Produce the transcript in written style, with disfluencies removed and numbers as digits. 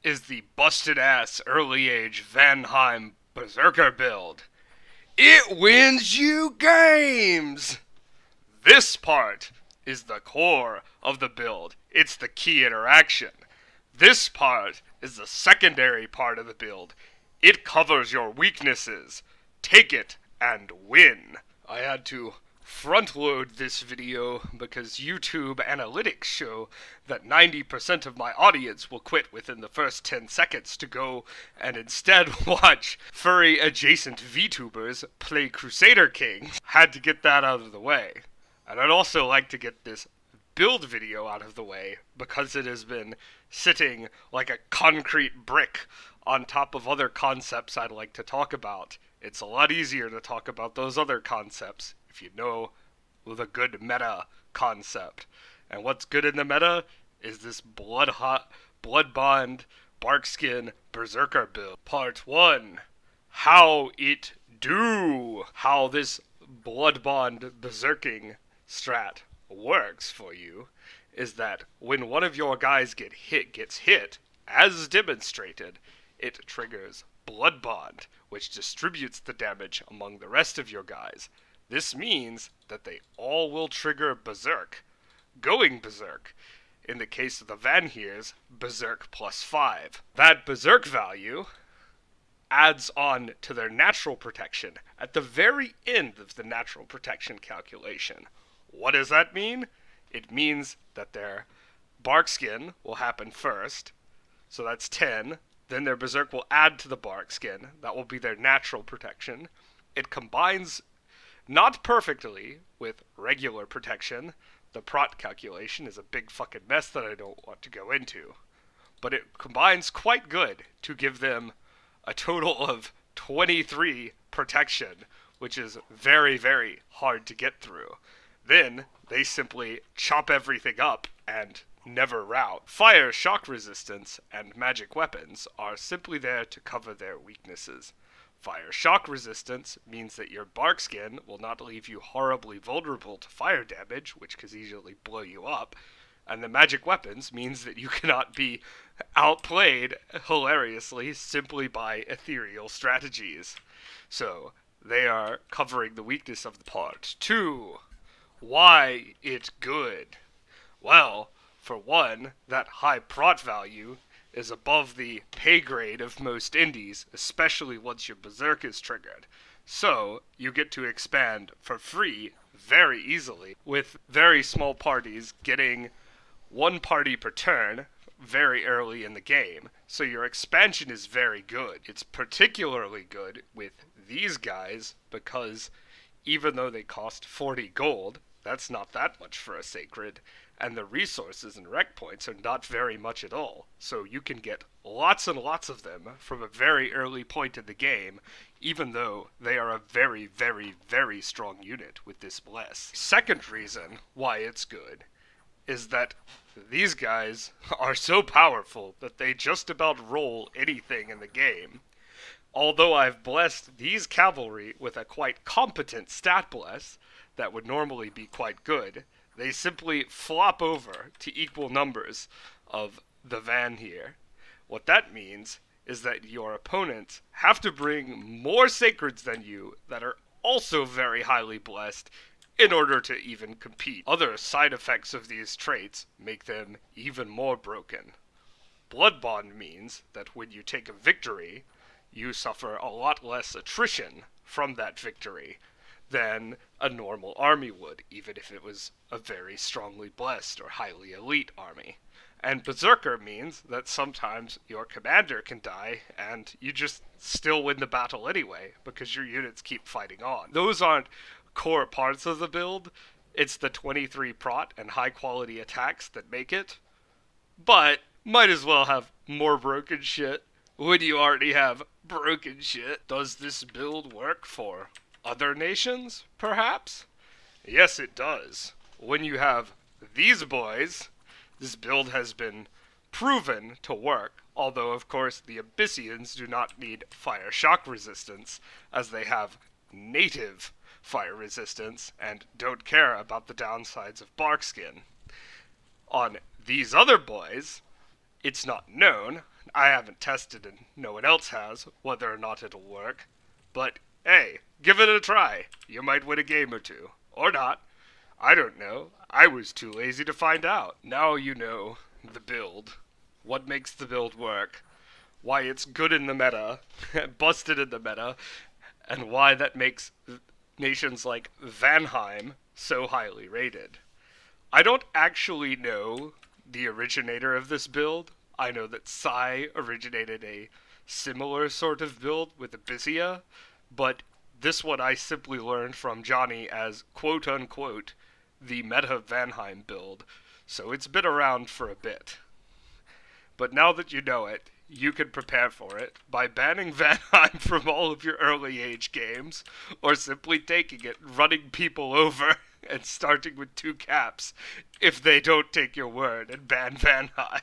is the busted-ass early-age Vanhiem Berserker build. It wins you games! This part is the core of the build. It's the key interaction. This part is the secondary part of the build. It covers your weaknesses. Take it and win. I had to front-load this video because YouTube analytics show that 90% of my audience will quit within the first 10 seconds to go and instead watch furry-adjacent VTubers play Crusader King. Had to get that out of the way. And I'd also like to get this build video out of the way because it has been sitting like a concrete brick on top of other concepts I'd like to talk about. It's a lot easier to talk about those other concepts if you know the good meta concept. And what's good in the meta is this blood bond Barkskin Berserker build. Part 1. How it do. How this blood bond berserking strat works for you is that when one of your guys gets hit, as demonstrated, it triggers blood bond, which distributes the damage among the rest of your guys. This means that they all will trigger berserk, going berserk. In the case of the Vanhiems, berserk +5. That berserk value adds on to their natural protection at the very end of the natural protection calculation. What does that mean? It means that their Barkskin will happen first, so that's 10. Then their berserk will add to the Barkskin. That will be their natural protection. It combines not perfectly with regular protection. The prot calculation is a big fucking mess that I don't want to go into. But it combines quite good to give them a total of 23 protection, which is very, very hard to get through. Then they simply chop everything up and never rout. Fire, shock resistance, and magic weapons are simply there to cover their weaknesses. Fire shock resistance means that your Barkskin will not leave you horribly vulnerable to fire damage, which could easily blow you up. And the magic weapons means that you cannot be outplayed hilariously simply by ethereal strategies. So, they are covering the weakness of the part. 2. Why it good? Well, for one, that high prot value is above the pay grade of most indies, especially once your berserk is triggered. So, you get to expand for free very easily, with very small parties getting one party per turn very early in the game. So your expansion is very good. It's particularly good with these guys because even though they cost 40 gold, that's not that much for a sacred, and the resources and rec points are not very much at all. So you can get lots and lots of them from a very early point in the game, even though they are a very, very, very strong unit with this bless. Second reason why it's good is that these guys are so powerful that they just about roll anything in the game. Although I've blessed these cavalry with a quite competent stat bless that would normally be quite good, they simply flop over to equal numbers of the van here. What that means is that your opponents have to bring more sacreds than you that are also very highly blessed in order to even compete. Other side effects of these traits make them even more broken. Blood bond means that when you take a victory, you suffer a lot less attrition from that victory than a normal army would, even if it was a very strongly blessed or highly elite army. And Berserker means that sometimes your commander can die, and you just still win the battle anyway, because your units keep fighting on. Those aren't core parts of the build. It's the 23 prot and high quality attacks that make it. But might as well have more broken shit when you already have broken shit. Does this build work for other nations, perhaps? Yes, it does. When you have these boys, this build has been proven to work, although of course the Abyssians do not need fire shock resistance, as they have native fire resistance and don't care about the downsides of Barkskin. On these other boys, It's not known, I haven't tested and no one else has, whether or not it'll work. But hey, give it a try. You might win a game or two. Or not. I don't know. I was too lazy to find out. Now you know the build. What makes the build work. Why it's good in the meta, busted in the meta, and why that makes nations like Vanhiem so highly rated. I don't actually know the originator of this build. I know that Psy originated a similar sort of build with Abyssea, but this one I simply learned from Johnny as quote-unquote the meta Vanhiem build, so it's been around for a bit. But now that you know it, you can prepare for it by banning Vanhiem from all of your early age games, or simply taking it, running people over, and starting with 2 caps if they don't take your word and ban Vanhiem.